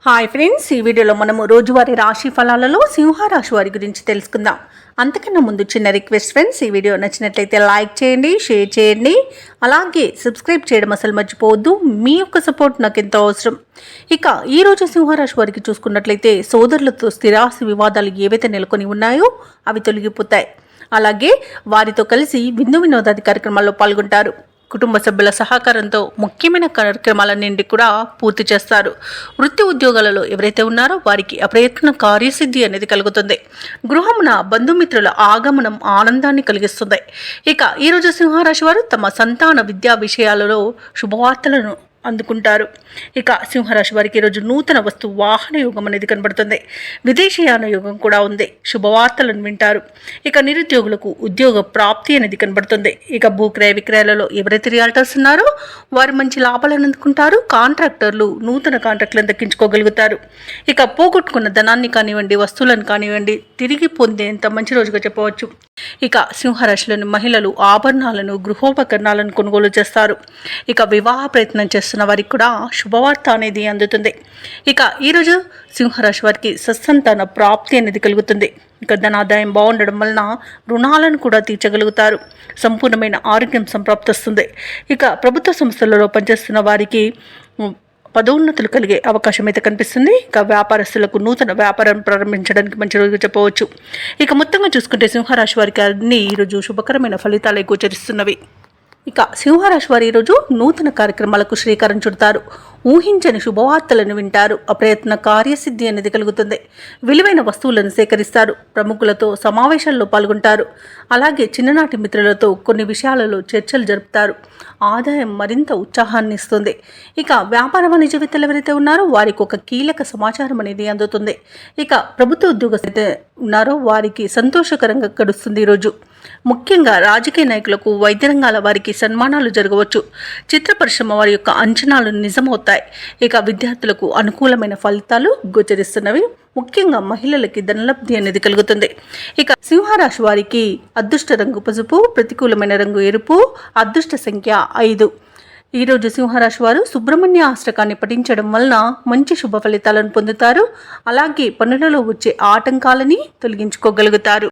Hi friends, ఈ వీడియోలో మనము రోజువారీ రాశి ఫలాలలో సింహరాశి వారి గురించి తెలుసుకుందాం. అంతకన్నా ముందు చిన్న రిక్వెస్ట్ ఫ్రెండ్స్, ఈ వీడియో నచ్చినట్లయితే లైక్ చేయండి, షేర్ చేయండి, అలాగే సబ్స్క్రైబ్ చేయడం అసలు మర్చిపోవద్దు. మీ యొక్క సపోర్ట్ నాకు ఎంతో అవసరం. ఇక ఈరోజు సింహరాశి వారికి చూసుకున్నట్లయితే సోదరులతో స్థిరాస్తి వివాదాలు ఏవైతే నెలకొని ఉన్నాయో అవి తొలగిపోతాయి. అలాగే వారితో కలిసి విందు వినోదాది కార్యక్రమాల్లో పాల్గొంటారు. కుటుంబ సభ్యుల సహకారంతో ముఖ్యమైన కార్యక్రమాలన్నింటి కూడా పూర్తి చేస్తారు. వృత్తి ఉద్యోగాలలో ఎవరైతే ఉన్నారో వారికి అప్రయత్న కార్యసిద్ధి అనేది కలుగుతుంది. గృహమున బంధుమిత్రుల ఆగమనం ఆనందాన్ని కలిగిస్తుంది. ఇక ఈరోజు సింహరాశి వారు తమ సంతాన విద్యా విషయాలలో శుభవార్తలను అందుకుంటారు. ఇక సింహరాశి వారికి ఈరోజు నూతన వస్తు వాహన యోగం అనేది కనబడుతుంది. విదేశీయాన యోగం కూడా ఉంది. శుభవార్తలను వింటారు. ఇక నిరుద్యోగులకు ఉద్యోగ ప్రాప్తి అనేది కనబడుతుంది. ఇక భూక్రయ విక్రయాలలో ఎవరైతే రియాల్టర్స్ ఉన్నారో వారు మంచి లాభాలను అందుకుంటారు. కాంట్రాక్టర్లు నూతన కాంట్రాక్టులను దక్కించుకోగలుగుతారు. ఇక పోగొట్టుకున్న ధనాన్ని కానివ్వండి, వస్తువులను కానివ్వండి తిరిగి పొందేంత మంచి రోజుగా చెప్పవచ్చు. ఇక సింహరాశిలోని మహిళలు ఆభరణాలను, గృహోపకరణాలను కొనుగోలు చేస్తారు. ఇక వివాహ ప్రయత్నం చేస్తున్న వారికి కూడా శుభవార్త అనేది అందుతుంది. ఇక ఈరోజు సింహరాశి వారికి సత్సంతాన ప్రాప్తి అనేది కలుగుతుంది. ఇక ధనాదాయం బాగుండడం వలన రుణాలను కూడా తీర్చగలుగుతారు. సంపూర్ణమైన ఆరోగ్యం సంప్రాప్తిస్తుంది. ఇక ప్రభుత్వ సంస్థలలో పనిచేస్తున్న వారికి పదోన్నతులు కలిగే అవకాశం అయితే కనిపిస్తుంది. ఇక వ్యాపారస్తులకు నూతన వ్యాపారం ప్రారంభించడానికి మంచి రోజుగా చెప్పవచ్చు. ఇక మొత్తంగా చూసుకుంటే సింహరాశి వారికి అన్ని ఈరోజు శుభకరమైన ఫలితాలు గోచరిస్తున్నవి. ఇక సింహరాశి వారు ఈరోజు నూతన కార్యక్రమాలకు శ్రీకారం చుడతారు. ఊహించని శుభవార్తలను వింటారు. అప్రయత్న కార్యసిద్ధి అనేది కలుగుతుంది. విలువైన వస్తువులను సేకరిస్తారు. ప్రముఖులతో సమావేశాల్లో పాల్గొంటారు. అలాగే చిన్ననాటి మిత్రులతో కొన్ని విషయాలలో చర్చలు జరుపుతారు. ఆదాయం మరింత ఉత్సాహాన్ని ఇస్తుంది. ఇక వ్యాపార వాణిజ్యవేత్తలు ఎవరైతే ఉన్నారో వారికి ఒక కీలక సమాచారం అనేది అందుతుంది. ఇక ప్రభుత్వ ఉద్యోగస్తులు ఉన్నారో వారికి సంతోషకరంగా గడుస్తుంది. ఈరోజు ముఖ్యంగా రాజకీయ నాయకులకు, వైద్య రంగాల వారికి సన్మానాలు జరగవచ్చు. చిత్ర పరిశ్రమ వారి యొక్క అంచనాలు నిజమవుతాయి. ఇక విద్యార్థులకు అనుకూలమైన ఫలితాలు గోచరిస్తున్నవి. ముఖ్యంగా మహిళలకి ధనలబ్ధి అనేది కలుగుతుంది. ఇక సింహరాశి వారికి అదృష్ట రంగు పసుపు, ప్రతికూలమైన రంగు ఎరుపు, అదృష్ట సంఖ్య 5. ఈరోజు సింహరాశి వారు సుబ్రహ్మణ్య అష్టకాన్ని పఠించడం వలన మంచి శుభ ఫలితాలను పొందుతారు. అలాగే పనులలో వచ్చే ఆటంకాలని తొలగించుకోగలుగుతారు.